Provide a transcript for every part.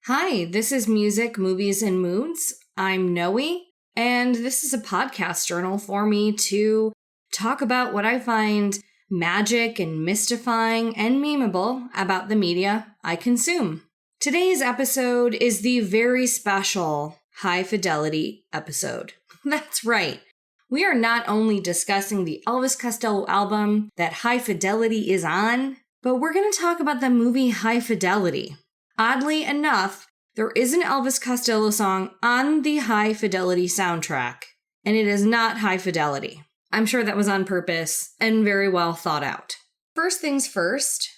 Hi, this is Music, Movies, and Moods. I'm Noey, and this is a podcast journal for me to talk about what I find magic and mystifying and memeable about the media I consume. Today's episode is the very special High Fidelity episode. That's right. We are not only discussing the Elvis Costello album that High Fidelity is on, but we're going to talk about the movie High Fidelity. Oddly enough, there is an Elvis Costello song on the High Fidelity soundtrack, and it is not High Fidelity. I'm sure that was on purpose and very well thought out. First things first,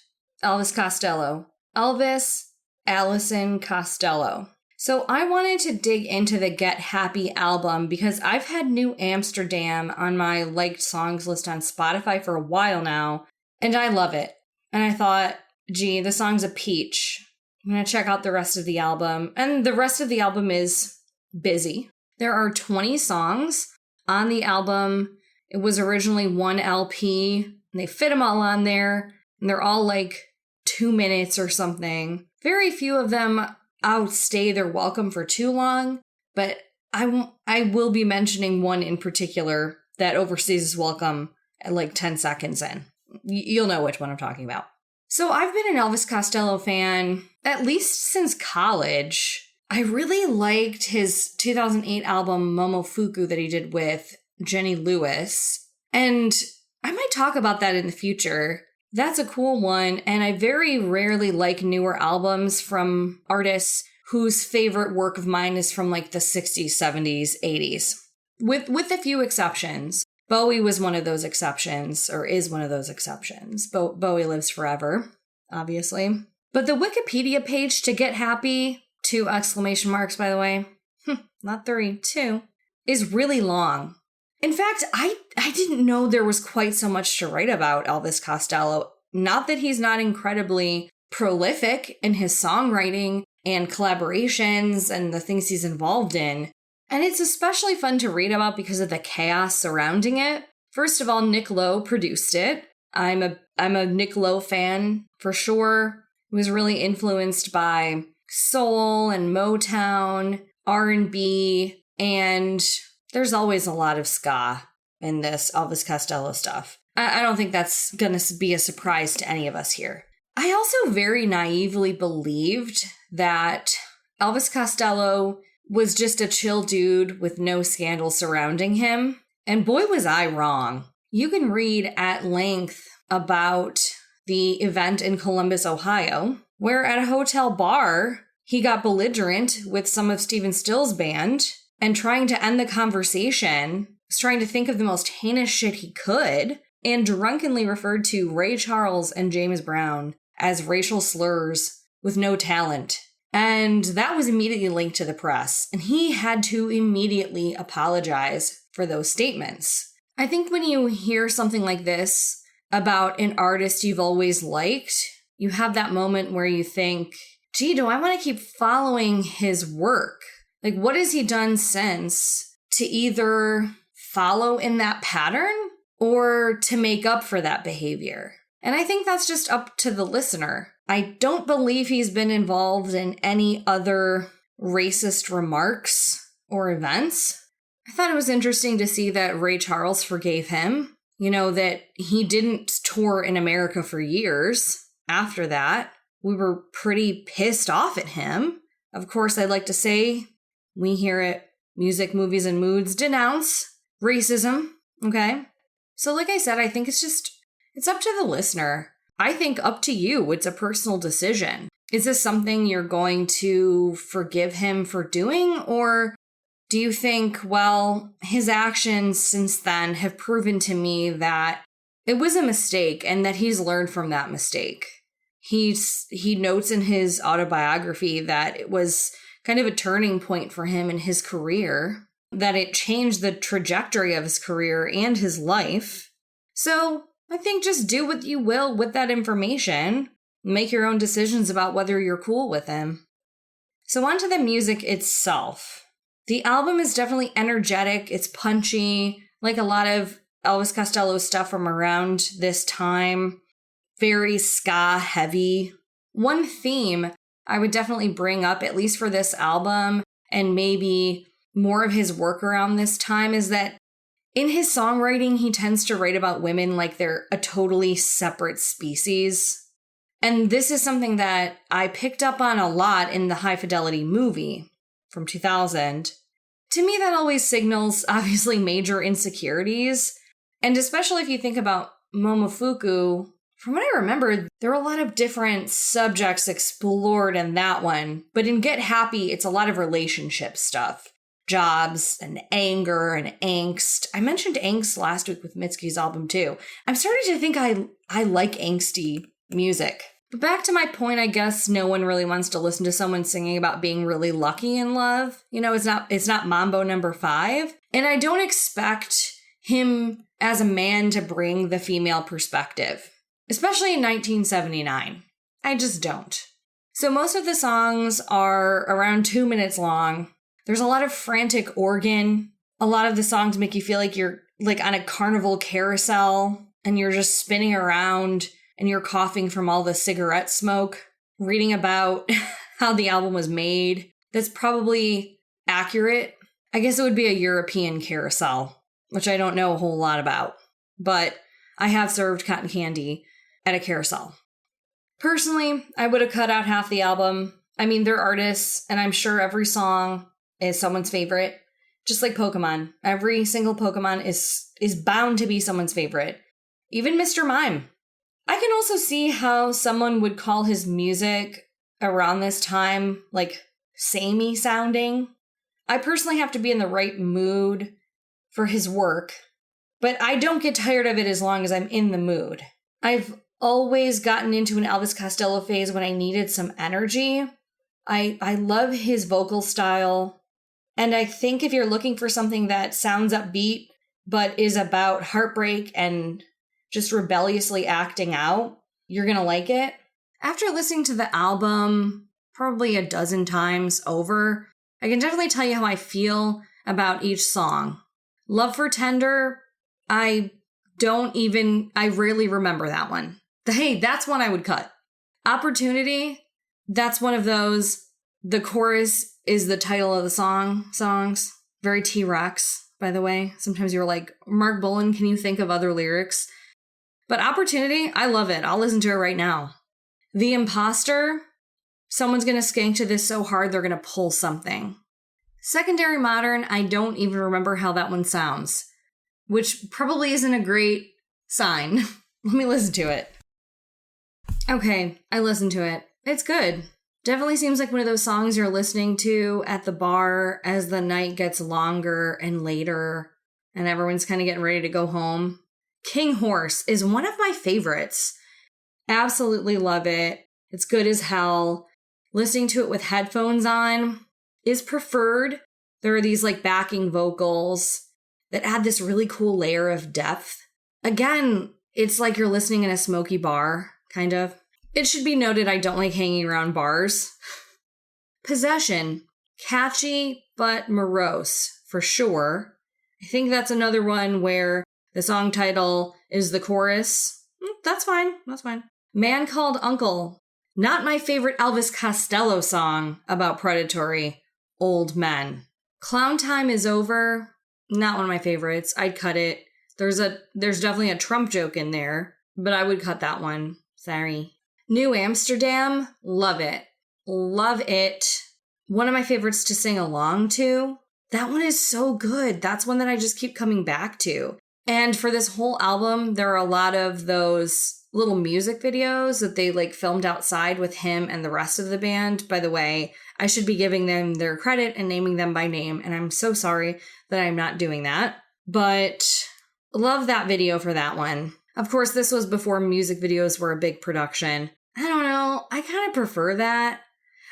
Elvis Costello. Elvis Allison Costello. So I wanted to dig into the Get Happy album because I've had New Amsterdam on my liked songs list on Spotify for a while now, and I love it. And I thought, gee, the song's a peach. I'm going to check out the rest of the album. And the rest of the album is busy. There are 20 songs on the album. It was originally one LP, and they fit them all on there. And they're all like 2 minutes or something. Very few of them outstay their welcome for too long. But I will be mentioning one in particular that overstays its welcome at like 10 seconds in. You'll know which one I'm talking about. So I've been an Elvis Costello fan at least since college. I really liked his 2008 album Momofuku that he did with Jenny Lewis. And I might talk about that in the future. That's a cool one. And I very rarely like newer albums from artists whose favorite work of mine is from like the 60s, 70s, 80s. With a few exceptions. Bowie was one of those exceptions, or is one of those exceptions. Bowie lives forever, obviously. But the Wikipedia page to Get Happy, 2 exclamation marks, by the way, not 3, 2, is really long. In fact, I didn't know there was quite so much to write about Elvis Costello. Not that he's not incredibly prolific in his songwriting and collaborations and the things he's involved in. And it's especially fun to read about because of the chaos surrounding it. First of all, Nick Lowe produced it. I'm a Nick Lowe fan for sure. He was really influenced by soul and Motown, R&B, and there's always a lot of ska in this Elvis Costello stuff. I don't think that's going to be a surprise to any of us here. I also very naively believed that Elvis Costello was just a chill dude with no scandal surrounding him. And boy, was I wrong. You can read at length about the event in Columbus, Ohio, where at a hotel bar, he got belligerent with some of Stephen Still's band and trying to end the conversation, was trying to think of the most heinous shit he could, and drunkenly referred to Ray Charles and James Brown as racial slurs with no talent. And that was immediately linked to the press, and he had to immediately apologize for those statements. I think when you hear something like this about an artist you've always liked, you have that moment where you think, gee, do I want to keep following his work? Like, what has he done since to either follow in that pattern or to make up for that behavior? And I think that's just up to the listener. I don't believe he's been involved in any other racist remarks or events. I thought it was interesting to see that Ray Charles forgave him. You know, that he didn't tour in America for years after that. We were pretty pissed off at him. Of course, I'd like to say we here at Music, Movies, and Moods denounce racism, okay? So like I said, I think it's up to the listener. I think up to you. It's a personal decision. Is this something you're going to forgive him for doing? Or do you think, well, his actions since then have proven to me that it was a mistake and that he's learned from that mistake? He notes in his autobiography that it was kind of a turning point for him in his career, that it changed the trajectory of his career and his life. So I think just do what you will with that information. Make your own decisions about whether you're cool with him. So on to the music itself. The album is definitely energetic. It's punchy, like a lot of Elvis Costello stuff from around this time. Very ska heavy. One theme I would definitely bring up, at least for this album, and maybe more of his work around this time, is that in his songwriting, he tends to write about women like they're a totally separate species. And this is something that I picked up on a lot in the High Fidelity movie from 2000. To me, that always signals, obviously, major insecurities. And especially if you think about Momofuku, from what I remember, there were a lot of different subjects explored in that one. But in Get Happy, it's a lot of relationship stuff. Jobs and anger and angst. I mentioned angst last week with Mitsuki's album too. I'm starting to think I like angsty music. But back to my point, I guess no one really wants to listen to someone singing about being really lucky in love. You know, it's not Mambo number 5. And I don't expect him as a man to bring the female perspective, especially in 1979. I just don't. So most of the songs are around 2 minutes long. There's a lot of frantic organ. A lot of the songs make you feel like you're like on a carnival carousel and you're just spinning around and you're coughing from all the cigarette smoke, reading about how the album was made. That's probably accurate. I guess it would be a European carousel, which I don't know a whole lot about, but I have served cotton candy at a carousel. Personally, I would have cut out half the album. I mean, they're artists, and I'm sure every song is someone's favorite. Just like Pokemon. Every single Pokemon is bound to be someone's favorite. Even Mr. Mime. I can also see how someone would call his music around this time, like, samey sounding. I personally have to be in the right mood for his work, but I don't get tired of it as long as I'm in the mood. I've always gotten into an Elvis Costello phase when I needed some energy. I love his vocal style. And I think if you're looking for something that sounds upbeat, but is about heartbreak and just rebelliously acting out, you're going to like it. After listening to the album probably a dozen times over, I can definitely tell you how I feel about each song. Love for Tender, I rarely remember that one. Hey, that's one I would cut. Opportunity, that's one of those. The chorus is the title of the songs. Very T-Rex, by the way. Sometimes you're like, Mark Bolan, can you think of other lyrics? But Opportunity, I love it. I'll listen to it right now. The Imposter, someone's going to skank to this so hard they're going to pull something. Secondary Modern, I don't even remember how that one sounds, which probably isn't a great sign. Let me listen to it. Okay, I listened to it. It's good. Definitely seems like one of those songs you're listening to at the bar as the night gets longer and later and everyone's kind of getting ready to go home. King Horse is one of my favorites. Absolutely love it. It's good as hell. Listening to it with headphones on is preferred. There are these like backing vocals that add this really cool layer of depth. Again, it's like you're listening in a smoky bar, kind of. It should be noted I don't like hanging around bars. Possession. Catchy, but morose, for sure. I think that's another one where the song title is the chorus. That's fine. Man Called Uncle. Not my favorite Elvis Costello song about predatory old men. Clown Time Is Over. Not one of my favorites. I'd cut it. There's definitely a Trump joke in there, but I would cut that one. Sorry. New Amsterdam, love it. Love it. One of my favorites to sing along to. That one is so good. That's one that I just keep coming back to. And for this whole album, there are a lot of those little music videos that they like filmed outside with him and the rest of the band. By the way, I should be giving them their credit and naming them by name, and I'm so sorry that I'm not doing that. But love that video for that one. Of course, this was before music videos were a big production. I don't know. I kind of prefer that.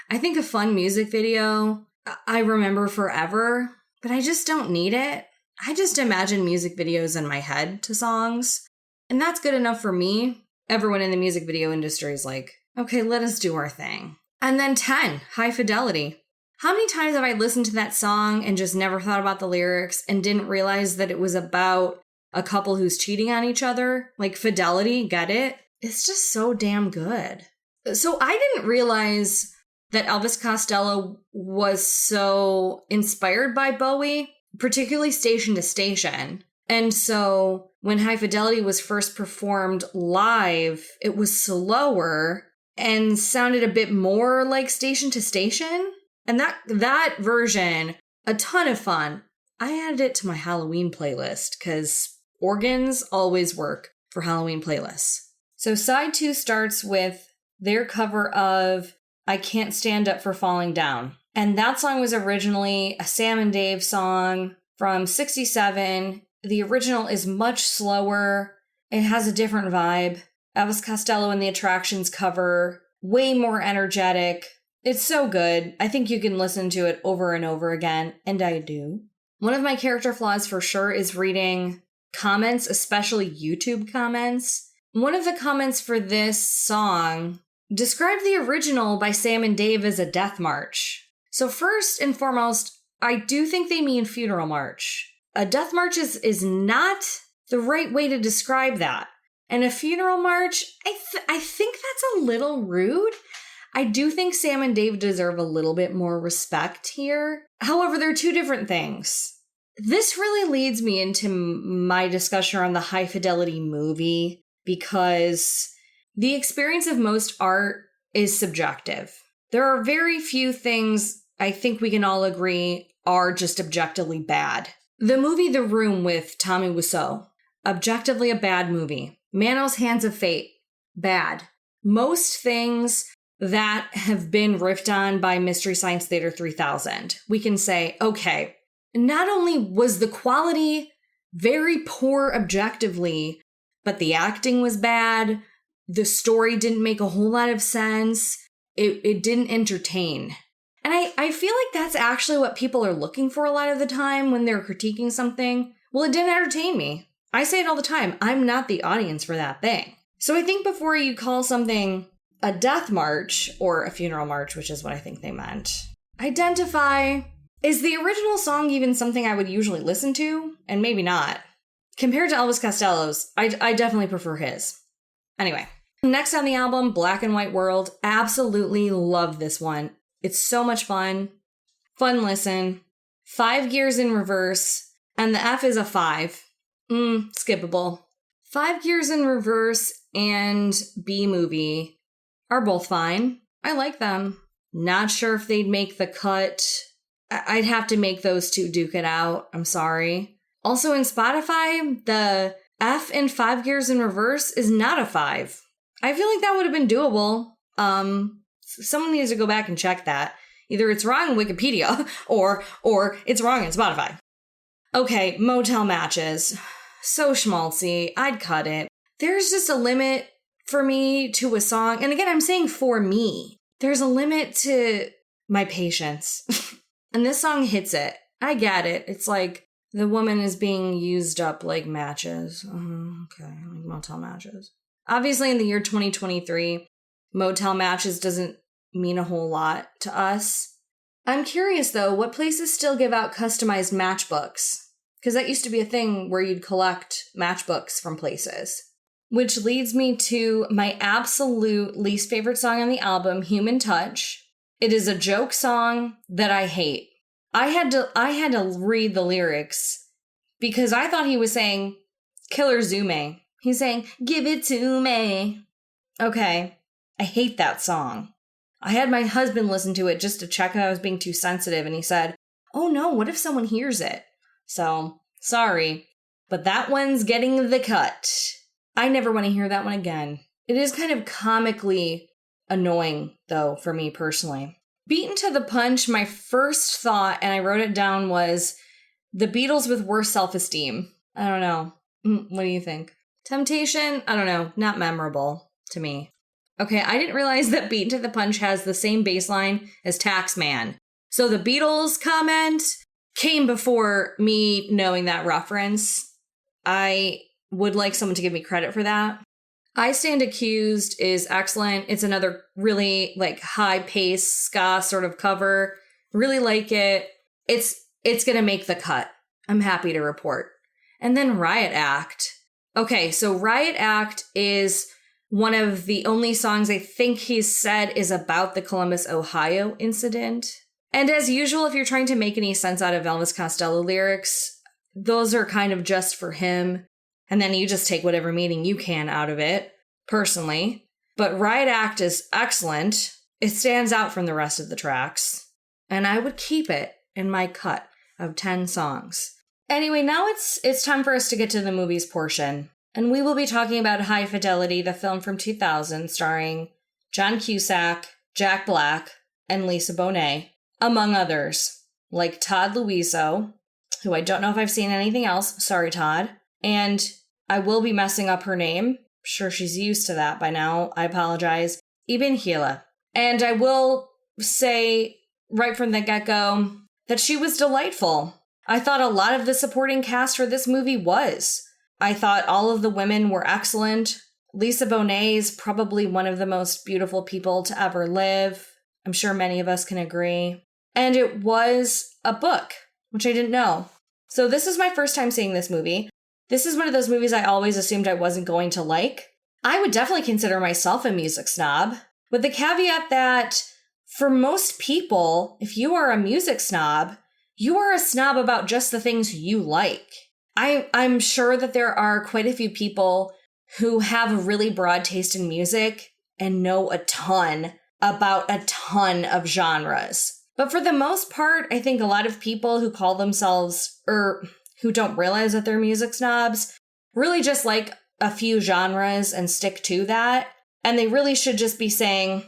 I think a fun music video, I remember forever, but I just don't need it. I just imagine music videos in my head to songs, and that's good enough for me. Everyone in the music video industry is like, okay, let us do our thing. And then 10, High Fidelity. How many times have I listened to that song and just never thought about the lyrics and didn't realize that it was about a couple who's cheating on each other? Like Fidelity, get it? It's just so damn good. So I didn't realize that Elvis Costello was so inspired by Bowie, particularly Station to Station. And so when High Fidelity was first performed live, it was slower and sounded a bit more like Station to Station. And that version, a ton of fun. I added it to my Halloween playlist because organs always work for Halloween playlists. So side 2 starts with their cover of I Can't Stand Up for Falling Down. And that song was originally a Sam and Dave song from 1967. The original is much slower. It has a different vibe. Elvis Costello and the Attractions cover, way more energetic. It's so good. I think you can listen to it over and over again, and I do. One of my character flaws for sure is reading comments, especially YouTube comments. One of the comments for this song described the original by Sam and Dave as a death march. So first and foremost, I do think they mean funeral march. A death march is not the right way to describe that. And a funeral march, I think that's a little rude. I do think Sam and Dave deserve a little bit more respect here. However, they're two different things. This really leads me into my discussion on the High Fidelity movie, because the experience of most art is subjective. There are very few things I think we can all agree are just objectively bad. The movie The Room with Tommy Wiseau, objectively a bad movie. Manos Hands of Fate, bad. Most things that have been riffed on by Mystery Science Theater 3000, we can say, okay, not only was the quality very poor objectively, but the acting was bad, the story didn't make a whole lot of sense, it didn't entertain. And I feel like that's actually what people are looking for a lot of the time when they're critiquing something. Well, it didn't entertain me. I say it all the time. I'm not the audience for that thing. So I think before you call something a death march or a funeral march, which is what I think they meant, identify, is the original song even something I would usually listen to? And maybe not. Compared to Elvis Costello's, I definitely prefer his. Anyway, next on the album, Black and White World. Absolutely love this one. It's so much fun. Fun listen. 5 gears in reverse. And the F is a 5. Skippable. 5 gears in reverse and B movie are both fine. I like them. Not sure if they'd make the cut. I'd have to make those two duke it out. I'm sorry. Also in Spotify, the F in 5 gears in reverse is not a 5. I feel like that would have been doable. Someone needs to go back and check that. Either it's wrong in Wikipedia or it's wrong in Spotify. Okay, Motel Matches. So schmaltzy. I'd cut it. There's just a limit for me to a song. And again, I'm saying for me. There's a limit to my patience. And this song hits it. I get it. It's like the woman is being used up like matches. Okay, like Motel Matches. Obviously, in the year 2023, Motel Matches doesn't mean a whole lot to us. I'm curious, though, what places still give out customized matchbooks? Because that used to be a thing where you'd collect matchbooks from places. Which leads me to my absolute least favorite song on the album, Human Touch. It is a joke song that I hate. I had to read the lyrics because I thought he was saying Killer Zume. He's saying, give it to me. Okay, I hate that song. I had my husband listen to it just to check if I was being too sensitive, and he said, oh no, what if someone hears it? So, sorry, but that one's getting the cut. I never want to hear that one again. It is kind of comically annoying, though, for me personally. Beaten to the punch, my first thought, and I wrote it down, was the Beatles with worse self-esteem. I don't know. What do you think? Temptation? I don't know. Not memorable to me. Okay, I didn't realize that Beaten to the Punch has the same bass line as Taxman. So the Beatles comment came before me knowing that reference. I would like someone to give me credit for that. I Stand Accused is excellent. It's another really like high-paced ska sort of cover. Really like it. It's gonna make the cut. I'm happy to report. And then Riot Act. Okay, so Riot Act is One of the only songs I think he's said is about the Columbus, Ohio incident. And as usual, if you're trying to make any sense out of Elvis Costello lyrics, those are kind of just for him. And then you just take whatever meaning you can out of it, personally. But Riot Act is excellent. It stands out from the rest of the tracks. And I would keep it in my cut of 10 songs. Anyway, now it's time for us to get to the movies portion. And we will be talking about High Fidelity, the film from 2000, starring John Cusack, Jack Black, and Lisa Bonet, among others, like Todd Louiso, who I don't know if I've seen anything else. Sorry, Todd. And I will be messing up her name. I'm sure she's used to that by now. I apologize. Ibn Hila. And I will say right from the get-go that she was delightful. I thought a lot of the supporting cast for this movie was. I thought all of the women were excellent. Lisa Bonet is probably one of the most beautiful people to ever live. I'm sure many of us can agree. And it was a book, which I didn't know. So this is my first time seeing this movie. This is one of those movies I always assumed I wasn't going to like. I would definitely consider myself a music snob, with the caveat that for most people, if you are a music snob, you are a snob about just the things you like. I'm sure that there are quite a few people who have a really broad taste in music and know a ton about a ton of genres. But for the most part, I think a lot of people who call themselves, or who don't realize that they're music snobs, really just like a few genres and stick to that. And they really should just be saying,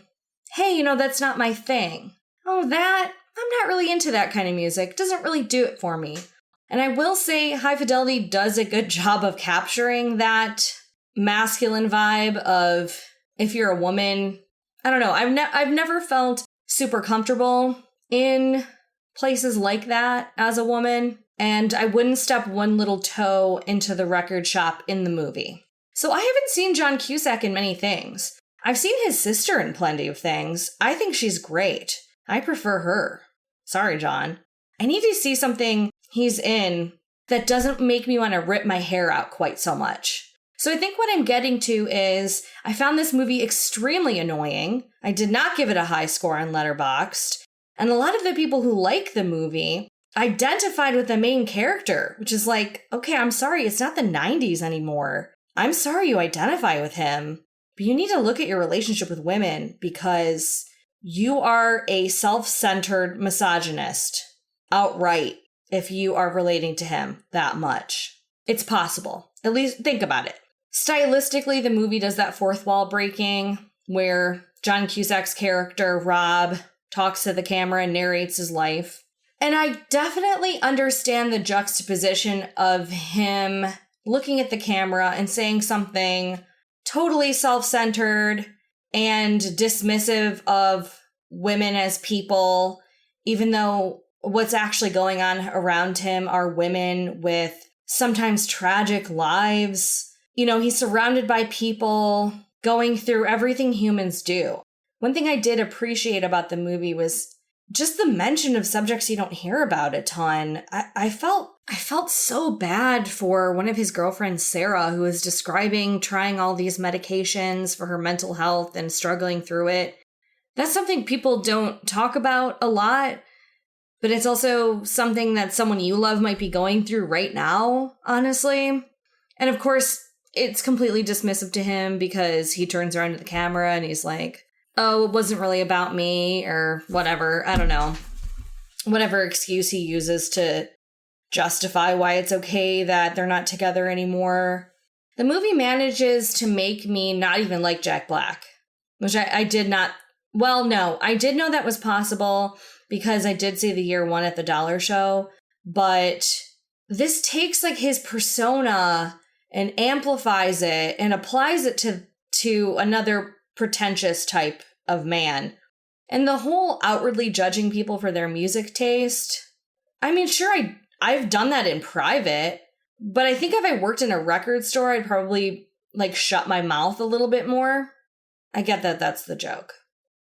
hey, that's not my thing. Oh, I'm not really into that kind of music. It doesn't really do it for me. And I will say High Fidelity does a good job of capturing that masculine vibe of if you're a woman. I don't know. I've never felt super comfortable in places like that as a woman. And I wouldn't step one little toe into the record shop in the movie. So I haven't seen John Cusack in many things. I've seen his sister in plenty of things. I think she's great. I prefer her. Sorry, John. I need to see something he's in that doesn't make me want to rip my hair out quite so much. So I think what I'm getting to is I found this movie extremely annoying. I did not give it a high score on Letterboxd. And a lot of the people who like the movie identified with the main character, which is like, okay, I'm sorry, it's not the 90s anymore. I'm sorry you identify with him, but you need to look at your relationship with women because you are a self-centered misogynist outright if you are relating to him that much. It's possible. At least think about it. Stylistically, the movie does that fourth wall breaking where John Cusack's character, Rob, talks to the camera and narrates his life. And I definitely understand the juxtaposition of him looking at the camera and saying something totally self-centered and dismissive of women as people, even though what's actually going on around him are women with sometimes tragic lives. He's surrounded by people going through everything humans do. One thing I did appreciate about the movie was just the mention of subjects you don't hear about a ton. I felt so bad for one of his girlfriends, Sarah, who was describing trying all these medications for her mental health and struggling through it. That's something people don't talk about a lot, but it's also something that someone you love might be going through right now, honestly. And of course, it's completely dismissive to him because he turns around to the camera and he's like, oh, it wasn't really about me, or whatever. I don't know. Whatever excuse he uses to justify why it's okay that they're not together anymore. The movie manages to make me not even like Jack Black, which I did not. Well, no, I did know that was possible because I did see the year one at the Dollar Show, but this takes like his persona and amplifies it and applies it to another pretentious type of man. And the whole outwardly judging people for their music taste, I mean, sure, I've done that in private, but I think if I worked in a record store, I'd probably shut my mouth a little bit more. I get that that's the joke.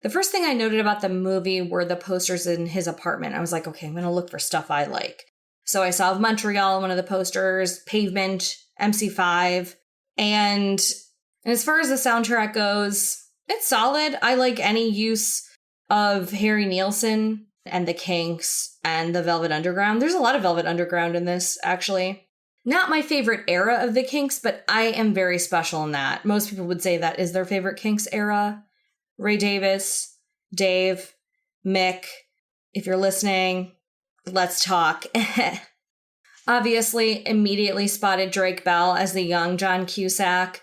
The first thing I noted about the movie were the posters in his apartment. I was like, okay, I'm going to look for stuff I like. So I saw Montreal, one of the posters, Pavement, MC5, and And as far as the soundtrack goes, it's solid. I like any use of Harry Nilsson and the Kinks and the Velvet Underground. There's a lot of Velvet Underground in this, actually. Not my favorite era of the Kinks, but I am very special in that. Most people would say that is their favorite Kinks era. Ray Davis, Dave, Mick, if you're listening, let's talk. Obviously, immediately spotted Drake Bell as the young John Cusack.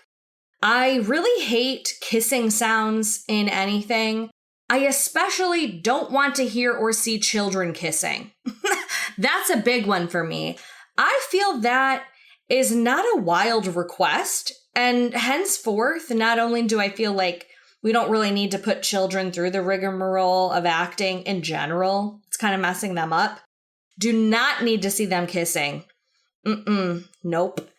I really hate kissing sounds in anything. I especially don't want to hear or see children kissing. That's a big one for me. I feel that is not a wild request, and henceforth, not only do I feel like we don't really need to put children through the rigmarole of acting in general, it's kind of messing them up, do not need to see them kissing. Nope.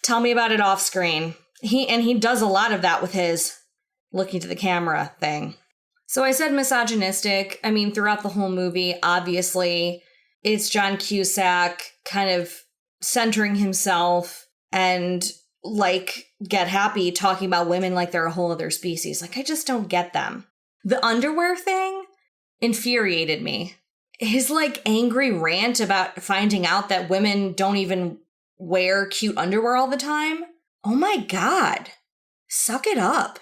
Tell me about it off screen. He does a lot of that with his looking to the camera thing. So I said misogynistic. I mean, throughout the whole movie, obviously, it's John Cusack kind of centering himself and, like, Get Happy talking about women like they're a whole other species. Like, I just don't get them. The underwear thing infuriated me. His, like, angry rant about finding out that women don't even wear cute underwear all the time. Oh my God. Suck it up.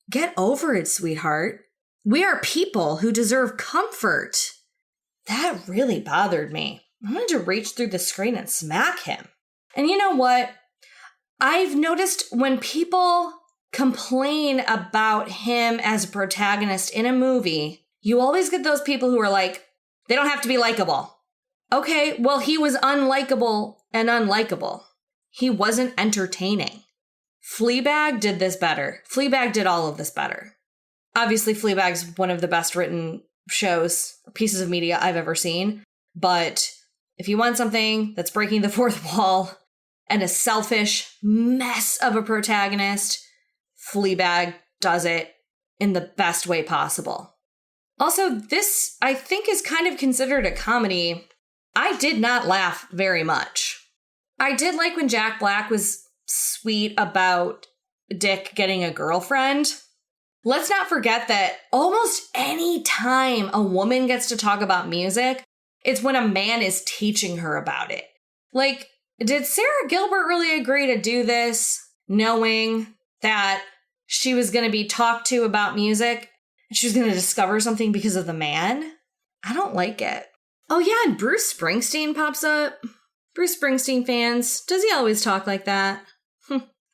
Get over it, sweetheart. We are people who deserve comfort. That really bothered me. I wanted to reach through the screen and smack him. And you know what? I've noticed when people complain about him as a protagonist in a movie, you always get those people who are like, they don't have to be likable. Okay, well, he was unlikable and unlikable. He wasn't entertaining. Fleabag did this better. Fleabag did all of this better. Obviously, Fleabag's one of the best written shows, pieces of media I've ever seen. But if you want something that's breaking the fourth wall and a selfish mess of a protagonist, Fleabag does it in the best way possible. Also, this, I think, is kind of considered a comedy. I did not laugh very much. I did like when Jack Black was sweet about Dick getting a girlfriend. Let's not forget that almost any time a woman gets to talk about music, it's when a man is teaching her about it. Like, did Sarah Gilbert really agree to do this knowing that she was going to be talked to about music and she was going to discover something because of the man? I don't like it. Oh yeah, and Bruce Springsteen pops up. Bruce Springsteen fans, does he always talk like that?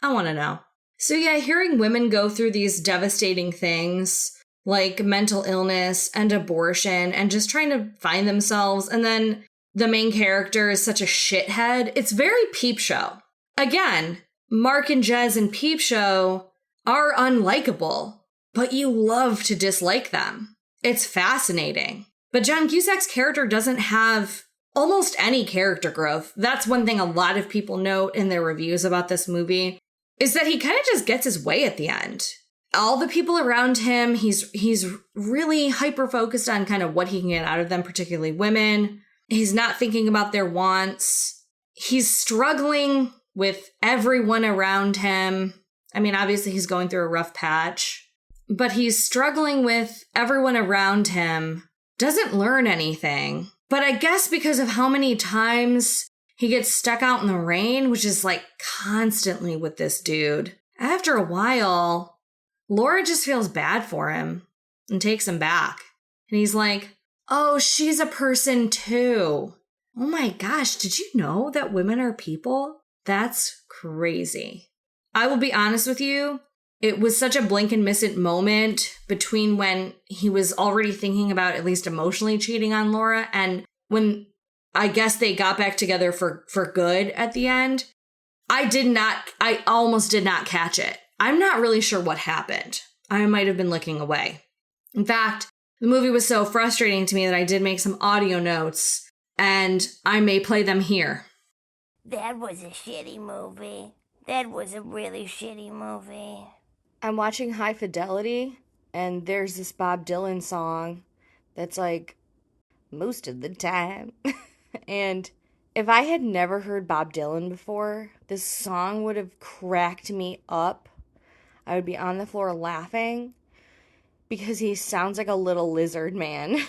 I want to know. So yeah, hearing women go through these devastating things like mental illness and abortion and just trying to find themselves, and then the main character is such a shithead, it's very Peep Show. Again, Mark and Jez in Peep Show are unlikable, but you love to dislike them. It's fascinating. But John Cusack's character doesn't have almost any character growth. That's one thing a lot of people note in their reviews about this movie, is that he kind of just gets his way at the end. All the people around him, he's really hyper-focused on kind of what he can get out of them, particularly women. He's not thinking about their wants. He's struggling with everyone around him. I mean, obviously he's going through a rough patch, but he's struggling with everyone around him. Doesn't learn anything. But I guess because of how many times he gets stuck out in the rain, which is like constantly with this dude, after a while, Laura just feels bad for him and takes him back. And he's like, oh, she's a person too. Oh my gosh, did you know that women are people? That's crazy. I will be honest with you. It was such a blink and miss it moment between when he was already thinking about at least emotionally cheating on Laura and when I guess they got back together for good at the end. I almost did not catch it. I'm not really sure what happened. I might have been looking away. In fact, the movie was so frustrating to me that I did make some audio notes, and I may play them here. That was a shitty movie. That was a really shitty movie. I'm watching High Fidelity, and there's this Bob Dylan song that's like, most of the time. And if I had never heard Bob Dylan before, this song would have cracked me up. I would be on the floor laughing because he sounds like a little lizard man.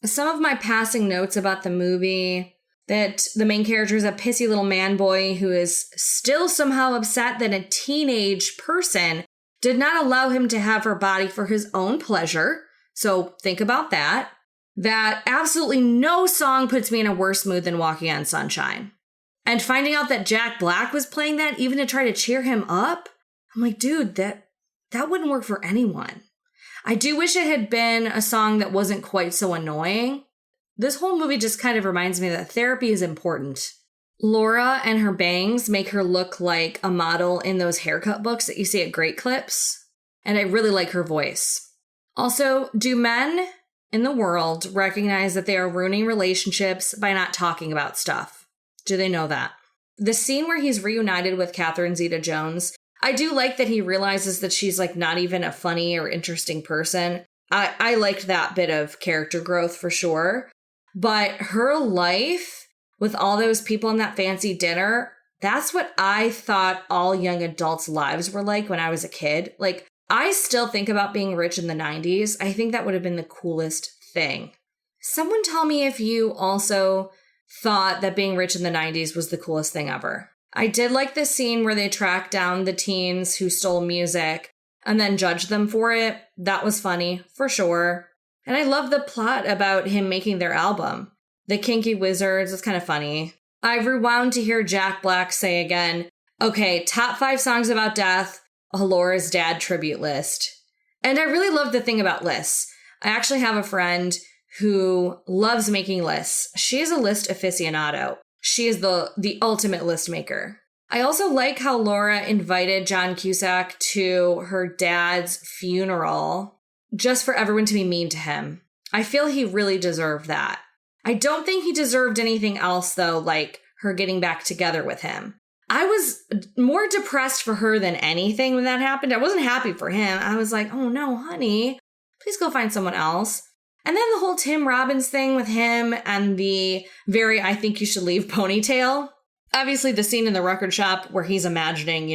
Some of my passing notes about the movie, that the main character is a pissy little man boy who is still somehow upset that a teenage person did not allow him to have her body for his own pleasure. So think about that. That absolutely no song puts me in a worse mood than Walking on Sunshine. And finding out that Jack Black was playing that, even to try to cheer him up, I'm like, dude, that wouldn't work for anyone. I do wish it had been a song that wasn't quite so annoying. This whole movie just kind of reminds me that therapy is important. Laura and her bangs make her look like a model in those haircut books that you see at Great Clips. And I really like her voice. Also, do men in the world recognize that they are ruining relationships by not talking about stuff? Do they know that? The scene where he's reunited with Catherine Zeta-Jones, I do like that he realizes that she's like not even a funny or interesting person. I liked that bit of character growth for sure. But her life with all those people in that fancy dinner, that's what I thought all young adults' lives were like when I was a kid. Like, I still think about being rich in the 90s. I think that would have been the coolest thing. Someone tell me if you also thought that being rich in the 90s was the coolest thing ever. I did like the scene where they tracked down the teens who stole music and then judged them for it. That was funny, for sure. And I love the plot about him making their album. The Kinky Wizards is kind of funny. I rewound to hear Jack Black say again, okay, top 5 songs about death, a Laura's dad tribute list. And I really love the thing about lists. I actually have a friend who loves making lists. She is a list aficionado. She is the ultimate list maker. I also like how Laura invited John Cusack to her dad's funeral just for everyone to be mean to him. I feel he really deserved that. I don't think he deserved anything else, though, like her getting back together with him. I was more depressed for her than anything when that happened. I wasn't happy for him. I was like, oh no, honey, please go find someone else. And then the whole Tim Robbins thing with him and the very I think you should leave ponytail. Obviously, the scene in the record shop where he's imagining,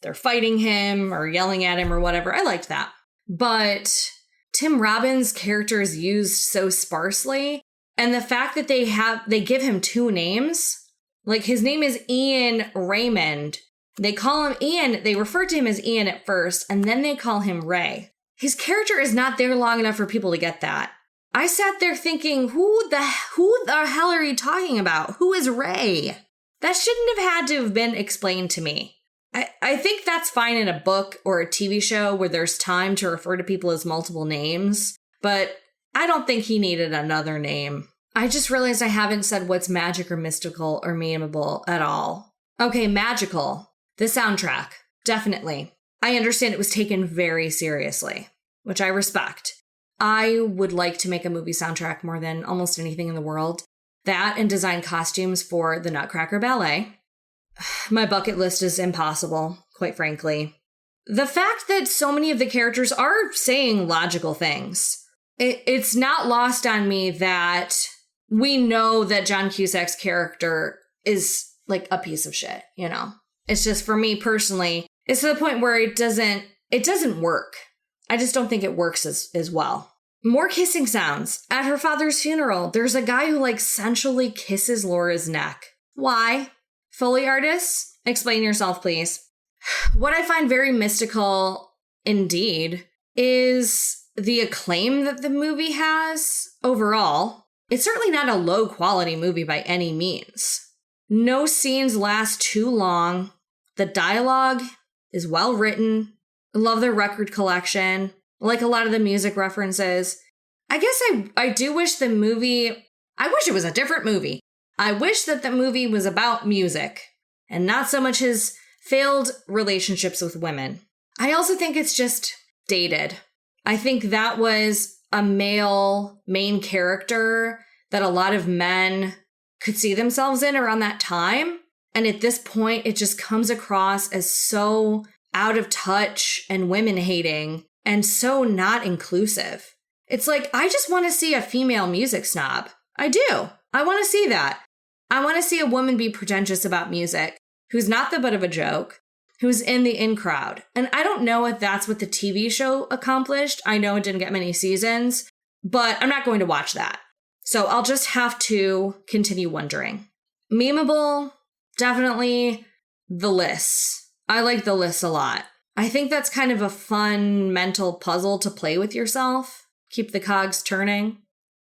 they're fighting him or yelling at him or whatever. I liked that. But Tim Robbins' character is used so sparsely. And the fact that they give him 2 names, like his name is Ian Raymond. They call him Ian. They refer to him as Ian at first, and then they call him Ray. His character is not there long enough for people to get that. I sat there thinking, who the hell are you talking about? Who is Ray? That shouldn't have had to have been explained to me. I think that's fine in a book or a TV show where there's time to refer to people as multiple names, but I don't think he needed another name. I just realized I haven't said what's magic or mystical or memeable at all. Okay, magical. The soundtrack. Definitely. I understand it was taken very seriously, which I respect. I would like to make a movie soundtrack more than almost anything in the world. That and design costumes for the Nutcracker Ballet. My bucket list is impossible, quite frankly. The fact that so many of the characters are saying logical things. It's not lost on me that we know that John Cusack's character is like a piece of shit, It's just, for me personally, it's to the point where it doesn't work. I just don't think it works as well. More kissing sounds. At her father's funeral, there's a guy who sensually kisses Laura's neck. Why? Foley artists? Explain yourself, please. What I find very mystical indeed is the acclaim that the movie has overall. It's certainly not a low quality movie by any means. No scenes last too long. The dialogue is well written. I love their record collection. I like a lot of the music references. I guess I do wish I wish it was a different movie. I wish that the movie was about music and not so much his failed relationships with women. I also think it's just dated. I think that was a male main character that a lot of men could see themselves in around that time. And at this point, it just comes across as so out of touch and women hating and so not inclusive. It's like, I just want to see a female music snob. I do. I want to see that. I want to see a woman be pretentious about music, who's not the butt of a joke, who was in the in crowd. And I don't know if that's what the TV show accomplished. I know it didn't get many seasons, but I'm not going to watch that. So I'll just have to continue wondering. Memeable, definitely the lists. I like the lists a lot. I think that's kind of a fun mental puzzle to play with yourself. Keep the cogs turning.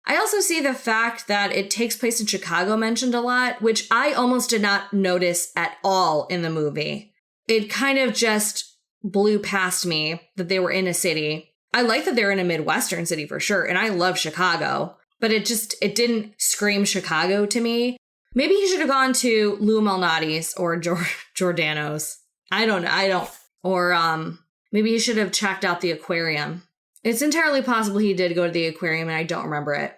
I also see the fact that it takes place in Chicago mentioned a lot, which I almost did not notice at all in the movie. It kind of just blew past me that they were in a city. I like that they're in a Midwestern city for sure, and I love Chicago, but it didn't scream Chicago to me. Maybe he should have gone to Lou Malnati's or Giordano's. I don't. Or maybe he should have checked out the aquarium. It's entirely possible he did go to the aquarium and I don't remember it.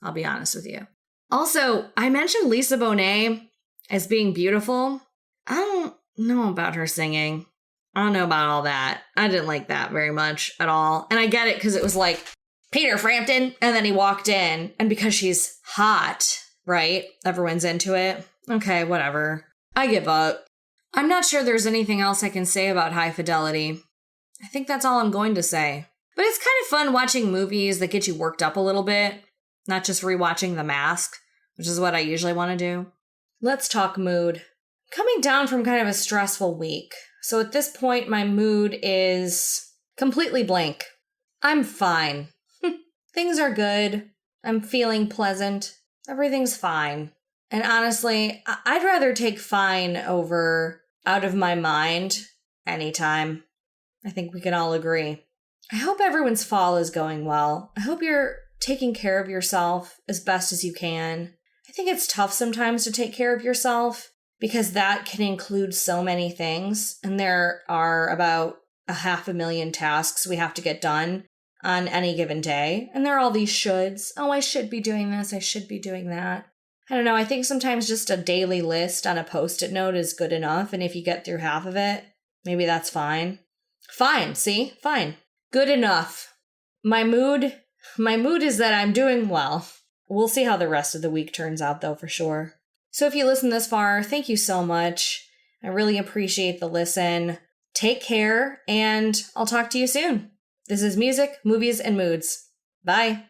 I'll be honest with you. Also, I mentioned Lisa Bonet as being beautiful. I don't know about her singing. I don't know about all that. I didn't like that very much at all. And I get it because it was like Peter Frampton and then he walked in and because she's hot, right? Everyone's into it. Okay, whatever. I give up. I'm not sure there's anything else I can say about High Fidelity. I think that's all I'm going to say. But it's kind of fun watching movies that get you worked up a little bit, not just rewatching The Mask, which is what I usually want to do. Let's talk mood. Coming down from kind of a stressful week. So at this point, my mood is completely blank. I'm fine. Things are good. I'm feeling pleasant. Everything's fine. And honestly, I'd rather take fine over out of my mind anytime. I think we can all agree. I hope everyone's fall is going well. I hope you're taking care of yourself as best as you can. I think it's tough sometimes to take care of yourself because that can include so many things. And there are about 500,000 tasks we have to get done on any given day. And there are all these shoulds. Oh, I should be doing this. I should be doing that. I don't know. I think sometimes just a daily list on a Post-it note is good enough. And if you get through half of it, maybe that's fine. Fine. See? Fine. Good enough. My mood is that I'm doing well. We'll see how the rest of the week turns out, though, for sure. So if you listen this far, thank you so much. I really appreciate the listen. Take care, and I'll talk to you soon. This is Music, Movies, and Moods. Bye.